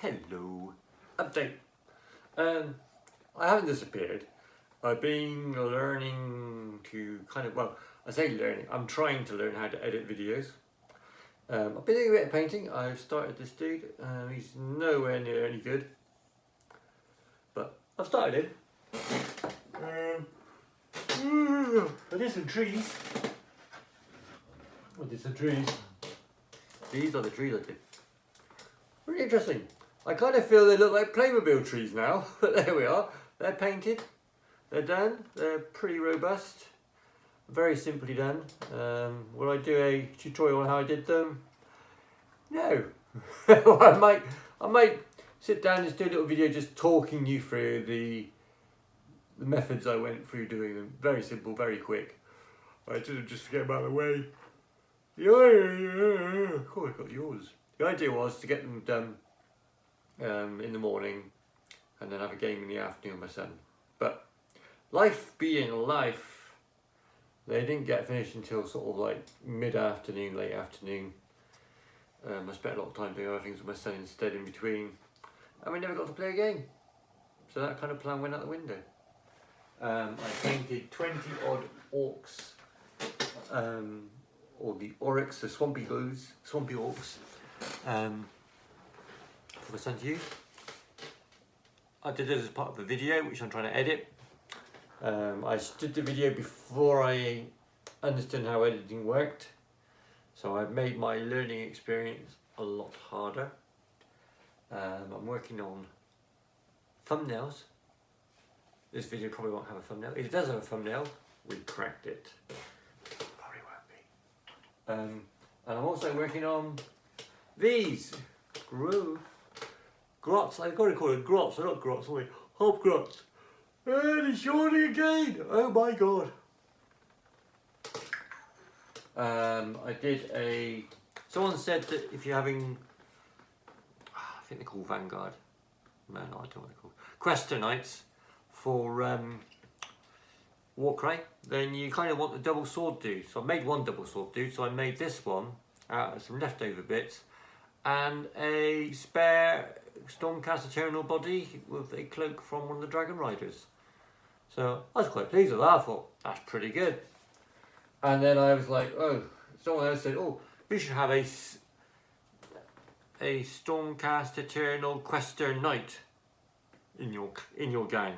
Hello. Update. I haven't disappeared. I've been learning to I say learning, I'm trying to learn how to edit videos. I've been doing a bit of painting. I've started this dude. He's nowhere near any good. But I've started him. I did some trees. These are the trees I did. Really interesting. I kind of feel they look like Playmobil trees now, but there we are. They're painted, they're done, they're pretty robust, very simply done. Will I do a tutorial on how I did them? No. I might sit down and just do a little video just talking you through the methods I went through doing them. Very simple, very quick. I didn't just forget about the way. Oh, I got yours. The idea was to get them done in the morning and then have a game in the afternoon with my son. But life being life, they didn't get finished until sort of like mid-afternoon, late afternoon. I spent a lot of time doing other things with my son instead in between, and we never got to play a game. So that kind of plan went out the window. I painted 20 odd orcs, or the oryx, the swampy orcs, for my son to use. I did this as part of the video, which I'm trying to edit. I did the video before I understood how editing worked, so I've made my learning experience a lot harder. I'm working on thumbnails. This video probably won't have a thumbnail. If it does have a thumbnail, we cracked it. Probably won't be. And I'm also working on these grots. I've got to call it grots. They're not grots, are they? Hop grots. And it's yawning again. Oh my god. I did a. Someone said that if you're having, I think they're called Vanguard. No, I don't know what they're called. Quester nights for Warcry, then you kind of want the double sword dude. So I made one double sword dude. So I made this one out of some leftover bits and a spare Stormcast Eternal body with a cloak from one of the Dragon Riders. So I was quite pleased with that. I thought, that's pretty good. And then I was like, oh, someone else said, oh, you should have a Stormcast Eternal Quester Knight in your gang.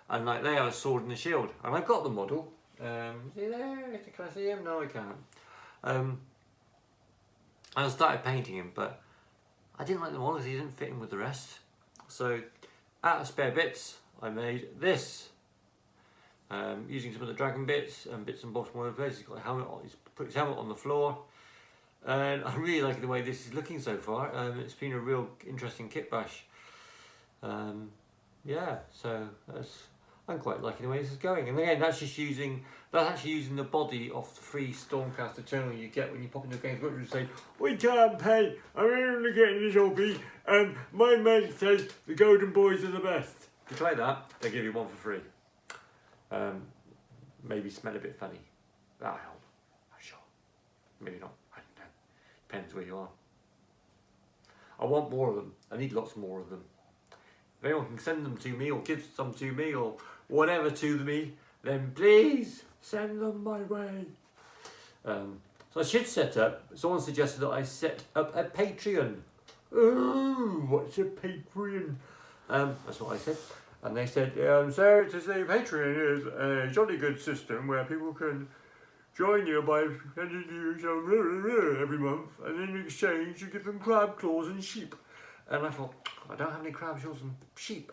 And like they have a sword and a shield. And I got the model. See there? Can I see him? No, I can't. And I started painting him, but I didn't like the model because he didn't fit in with the rest. So out of spare bits, I made this. Using some of the dragon bits and bits and bobs from other places. He's got a helmet on, he's put his helmet on the floor. And I really like the way this is looking so far. It's been a real interesting kit bash. Yeah, so I'm quite liking the way this is going. And again, that's actually using the body of the free Stormcast Eternal you get when you pop into Games Workshop and say, we can't pay, I'm only getting this hobby, and my mate says the Golden Boys are the best. If you try that, they give you one for free. Maybe smell a bit funny. That'll help, I'm sure. Maybe not, I don't know. Depends where you are. I want more of them. I need lots more of them. If anyone can send them to me or give some to me or whatever to me, then please send them my way. So I should set up, someone suggested that I set up a Patreon. Ooh, what's a Patreon? That's what I said. And they said, sir, to say Patreon is a jolly good system where people can join you by sending you some every month, and in exchange you give them crab claws and sheep. And I thought, I don't have any crab claws and sheep,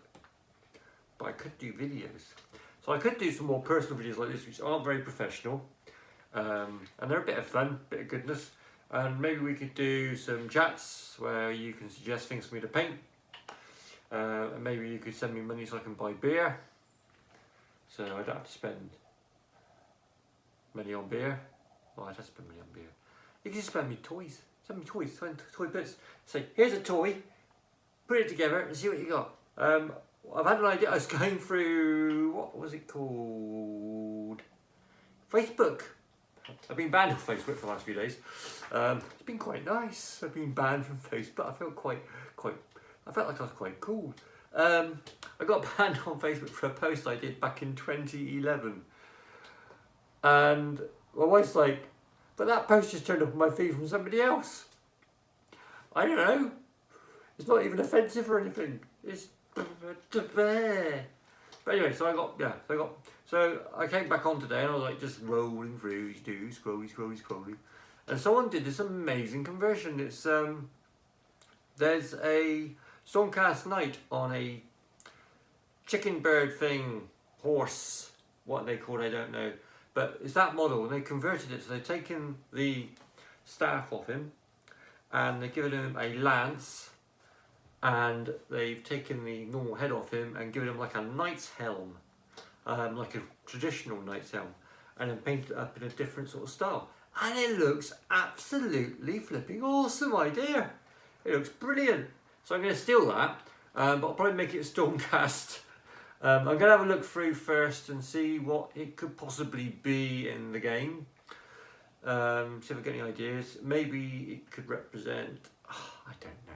but I could do videos. So I could do some more personal videos like this, which aren't very professional, and they're a bit of fun, a bit of goodness. And maybe we could do some chats where you can suggest things for me to paint. And maybe you could send me money so I can buy beer, so I don't have to spend money on beer. Well, I'd have to spend money on beer. You can just spend me toys. Send me toys, send toy bits. Say, here's a toy, put it together and see what you got. I've had an idea. I was going through, what was it called? Facebook. I've been banned off Facebook for the last few days. It's been quite nice. I've been banned from Facebook. I feel quite I felt like I was quite cool. I got banned on Facebook for a post I did back in 2011. And my wife's like, but that post just turned up on my feed from somebody else. I don't know. It's not even offensive or anything. It's... But anyway, so I came back on today and I was like just rolling through, scrolling. And someone did this amazing conversion. It's, there's a Stormcast Knight on a chicken bird thing, horse, what they call it, I don't know. But it's that model, and they converted it, so they've taken the staff off him, and they've given him a lance, and they've taken the normal head off him, and given him like a knight's helm, like a traditional knight's helm, and then painted it up in a different sort of style. And it looks absolutely flipping awesome, idea. It looks brilliant. So I'm going to steal that, but I'll probably make it a Stormcast. I'm going to have a look through first and see what it could possibly be in the game. See if I get any ideas. Maybe it could represent... I don't know.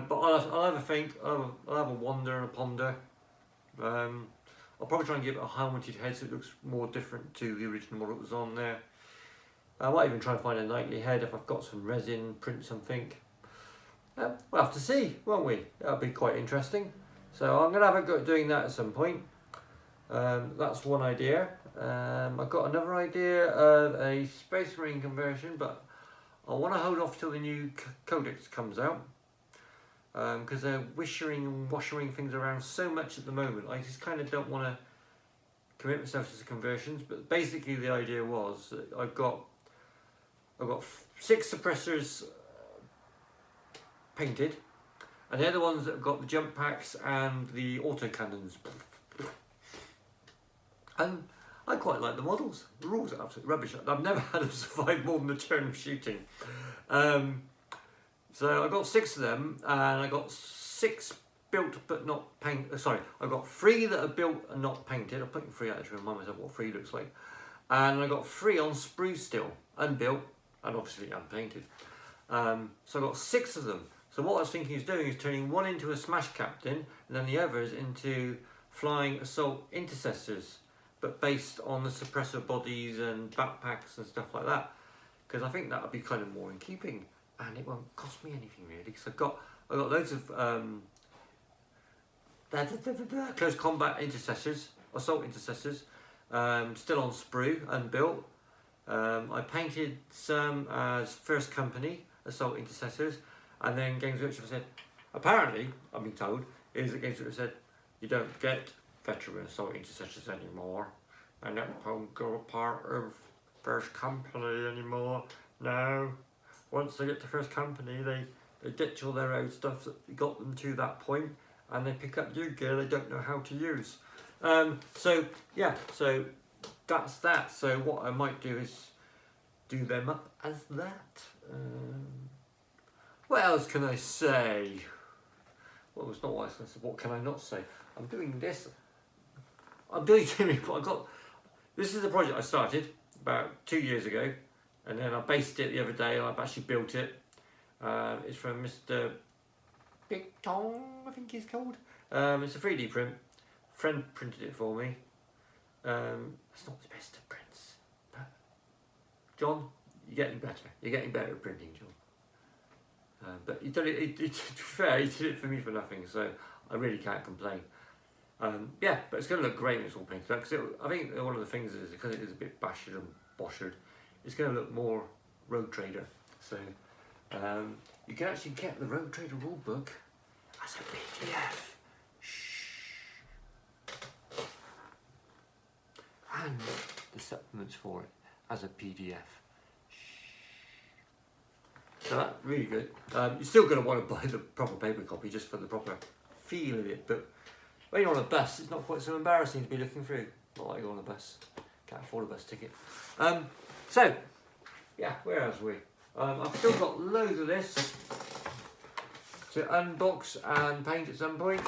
But I'll have a think. I'll have a wander and a ponder. I'll probably try and give it a helmeted head so it looks more different to the original model that was on there. I might even try and find a knightly head if I've got some resin, print something. We'll have to see, won't we? That'll be quite interesting. So I'm going to have a go at doing that at some point. That's one idea. I've got another idea of a Space Marine conversion, but I want to hold off till the new Codex comes out. Because they're wishering and washering things around so much at the moment. I just kind of don't want to commit myself to the conversions. But basically the idea was that I've got 6 suppressors painted, and they're the ones that have got the jump packs and the autocannons. And I quite like the models. The rules are absolute rubbish. I've never had them survive more than a turn of shooting. So I got 6 of them, and I got 6 built but not painted. Sorry, I got 3 that are built and not painted. I'll put 3 out to remind myself what 3 looks like. And I got 3 on sprue still, unbuilt and obviously unpainted. So I got 6 of them. So what I was thinking of doing is turning one into a smash captain and then the others into flying assault intercessors, but based on the suppressor bodies and backpacks and stuff like that. Because I think that would be kind of more in keeping, and it won't cost me anything really. Because I've got loads of close combat intercessors, assault intercessors, still on sprue, unbuilt. I painted some as First Company assault intercessors, and then Games Workshop said, apparently, I've been told, is that Games Workshop said you don't get veteran assault intercessors anymore, and that won't go part of First Company anymore. No, once they get to First Company, they ditch all their old stuff that got them to that point, and they pick up new gear they don't know how to use. So that's that. So what I might do is do them up as that. What else can I say? Well, it's not what I was going to say. What can I not say? I'm doing this. I'm doing Timmy, but I got... This is a project I started about 2 years ago, and then I based it the other day, and I've actually built it. It's from Mr. Big Tom, I think he's called. It's a 3D print. Friend printed it for me. It's not the best of prints, but John, you're getting better. You're getting better at printing, John. But he did it. To be fair, he did it for me for nothing, so I really can't complain. Yeah, but it's going to look great when it's all painted up. Because I think one of the things is because it is a bit bashed and boshered, it's going to look more Rogue Trader. So you can actually get the Rogue Trader rulebook as a PDF. And the supplements for it as a PDF. So that's really good. You're still going to want to buy the proper paper copy just for the proper feel of it, but when you're on a bus, it's not quite so embarrassing to be looking through. Not like you're on a bus. Can't afford a bus ticket. So, yeah, where else are we? I've still got loads of this to unbox and paint at some point.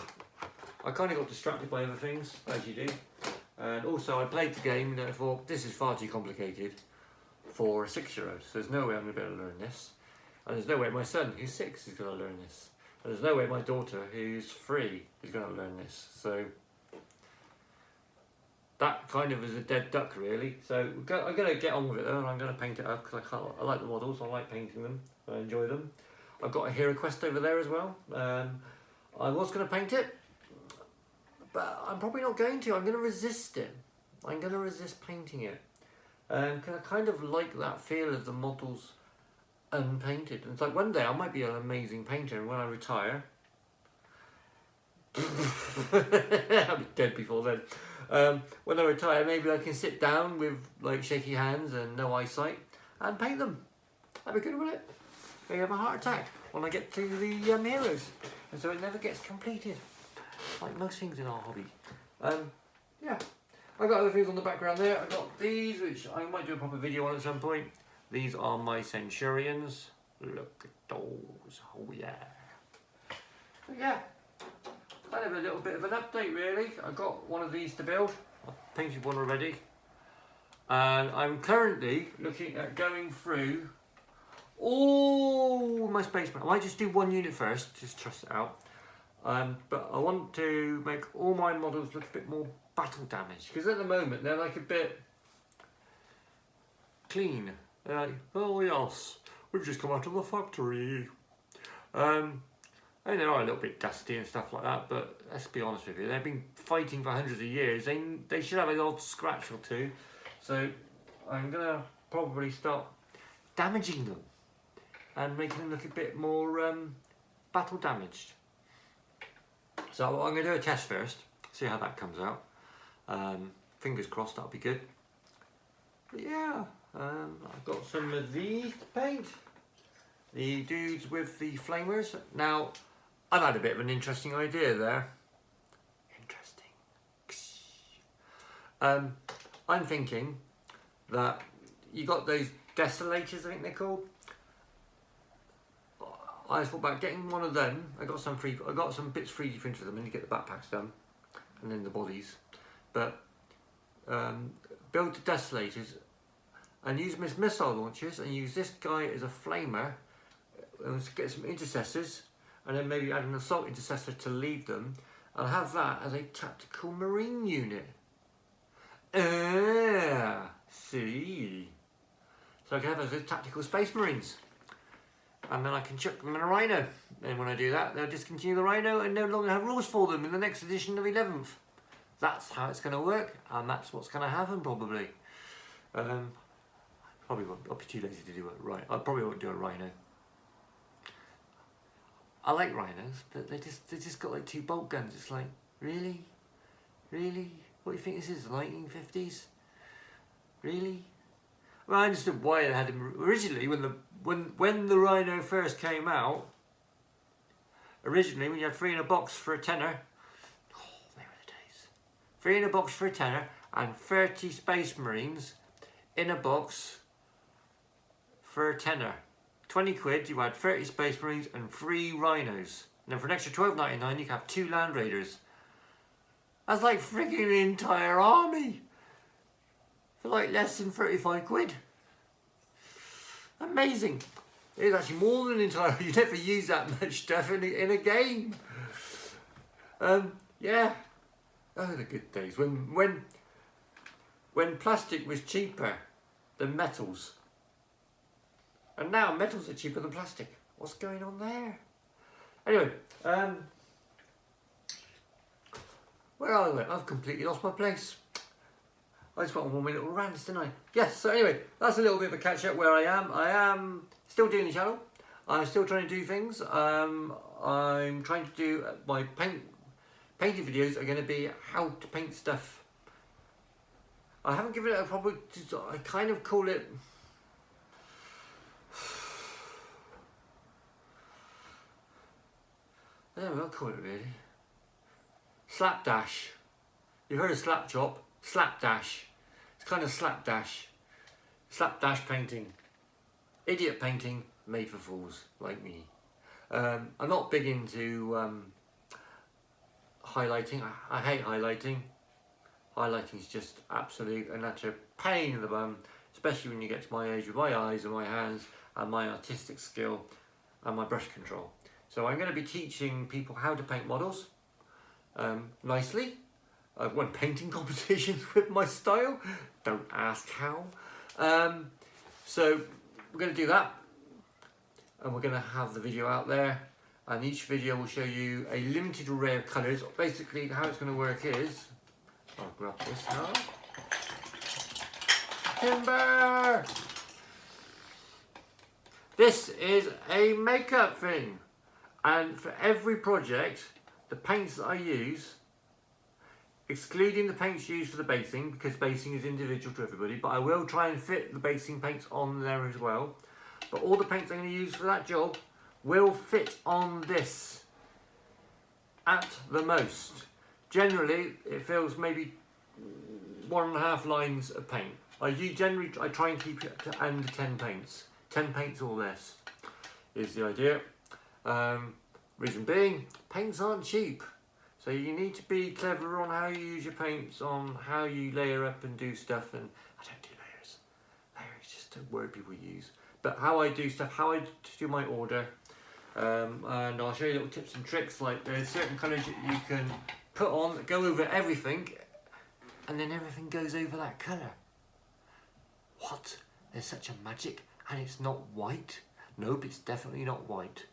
I kind of got distracted by other things, as you do. And also I played the game and I thought, this is far too complicated for a 6-year-old, so there's no way I'm going to be able to learn this. And there's no way my son, who's 6, is going to learn this. And there's no way my daughter, who's 3, is going to learn this. So that kind of is a dead duck, really. So I'm going to get on with it though, and I'm going to paint it up because I like the models. I like painting them. I enjoy them. I've got a Hero Quest over there as well. I was going to paint it, but I'm probably not going to. I'm going to resist it. I'm going to resist painting it. Because I kind of like that feel of the models unpainted. And it's like one day I might be an amazing painter, and when I retire, I'll be dead before then. When I retire, maybe I can sit down with like shaky hands and no eyesight and paint them. That'd be good, wouldn't it? Maybe have a heart attack when I get to the heroes, and so it never gets completed, like most things in our hobby. Yeah, I got other things on the background there. I got these, which I might do a proper video on at some point. These are my Centurions. Look at those. Oh yeah. But yeah, kind of a little bit of an update really. I got one of these to build. I've painted one already, and I'm currently looking at going through all my spacemen. I might just do one unit first, just test it out. But I want to make all my models look a bit more battle damaged, because at the moment they're like a bit clean. They're like, oh yes, we've just come out of the factory. And they are a little bit dusty and stuff like that, but let's be honest with you, they've been fighting for hundreds of years. They should have an odd scratch or two. So I'm gonna probably start damaging them and making them look a bit more battle damaged. So I'm going to do a test first, see how that comes out. Fingers crossed, that'll be good. But yeah, I've got some of these to paint. The dudes with the flamers. Now, I've had a bit of an interesting idea there. Interesting. I'm thinking that you got those desolators, I think they're called. I thought about getting one of them. I got some bits 3D printed for them, and you get the backpacks done, and then the bodies. But build the desolators and use them as missile launchers, and use this guy as a flamer, and get some intercessors, and then maybe add an assault intercessor to lead them, and have that as a tactical marine unit. See. So I can have those as tactical space marines. And then I can chuck them in a Rhino. And when I do that, they'll discontinue the Rhino and no longer have rules for them in the next edition of 11th. That's how it's going to work, and that's what's going to happen probably. Probably won't. I'll be too lazy to do it right. I probably won't do a Rhino. I like Rhinos, but they just got like 2 bolt guns. It's like, really? Really? What do you think this is, the 1950s? Really? Well, I understood why they had him originally when the Rhino first came out. Originally, when you had 3 in a box for a tenner. Oh, they were the days. 3 in a box for a tenner, and 30 Space Marines in a box for a tenner. 20 quid, you had 30 Space Marines and 3 Rhinos. And then for an extra $12.99, you could have 2 Land Raiders. That's like freaking an entire army. For like less than 35 quid. Amazing. It's actually more than an entire. You never use that much stuff in a game. Yeah. Oh, the good days when plastic was cheaper than metals, and now metals are cheaper than plastic. What's going on there? Anyway, where are we? I've completely lost my place. I just went on 1 minute little rants, didn't I? Yes, so anyway, that's a little bit of a catch up where I am. I am still doing the channel. I'm still trying to do things. I'm trying to do my painting videos are going to be how to paint stuff. I haven't given it a proper, I kind of call it, I don't know what to call it really. Slapdash. You've heard of slap chop? Slapdash. It's kind of slapdash. Slapdash painting. Idiot painting made for fools like me. I'm not big into highlighting. I hate highlighting. Highlighting is just absolute and utter pain in the bum, especially when you get to my age with my eyes and my hands and my artistic skill and my brush control. So I'm going to be teaching people how to paint models nicely. I've won painting competitions with my style. Don't ask how. So we're going to do that, and we're going to have the video out there, and each video will show you a limited array of colours. Basically how it's going to work is, I'll grab this now. Timber! This is a makeup thing, and for every project the paints that I use, excluding the paints used for the basing, because basing is individual to everybody, but I will try and fit the basing paints on there as well, but all the paints I'm going to use for that job will fit on this at the most. Generally it fills maybe 1.5 lines of paint. I try and keep it to under 10 paints. 10 paints or less is the idea. Reason being, paints aren't cheap. So you need to be clever on how you use your paints, on how you layer up and do stuff. And I don't do layers. Layers is just a word people use. But how I do stuff, how I do my order. And I'll show you little tips and tricks, like there's certain colours that you can put on that go over everything, and then everything goes over that colour. What? There's such a magic, and it's not white? Nope, it's definitely not white.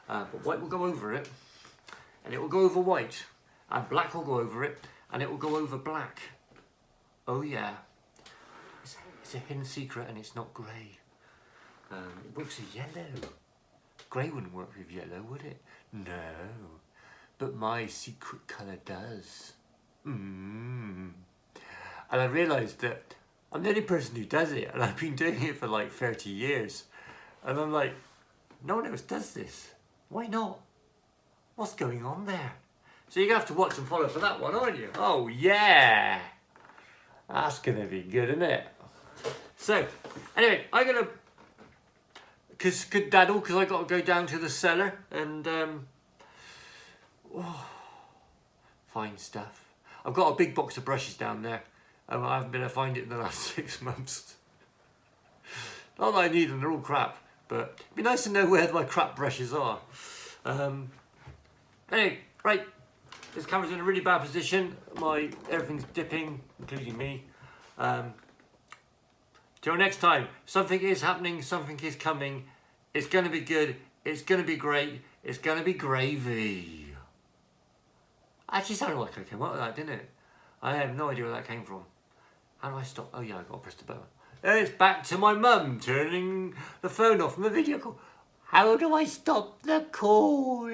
But white will go over it, and it will go over white, and black will go over it, and it will go over black. Oh yeah, it's a hidden secret, and it's not grey. It works with yellow. Grey wouldn't work with yellow, would it? No, but my secret colour does. And I realised that I'm the only person who does it, and I've been doing it for like 30 years. And I'm like, no one else does this. Why not? What's going on there? So you're going to have to watch and follow for that one, aren't you? Oh yeah! That's going to be good, isn't it? So, anyway, I'm going to skedaddle because I've got to go down to the cellar and find stuff. I've got a big box of brushes down there. I haven't been able to find it in the last 6 months. Not that I need them, they're all crap, but it'd be nice to know where my crap brushes are. Anyway, right, this camera's in a really bad position. Everything's dipping, including me. Till next time, something is happening, something is coming. It's going to be good, it's going to be great, it's going to be gravy. Actually sounded like I came up with that, didn't it? I have no idea where that came from. How do I stop? Oh yeah, I've got to press the button. It's back to my mum turning the phone off from the video call. How do I stop the call?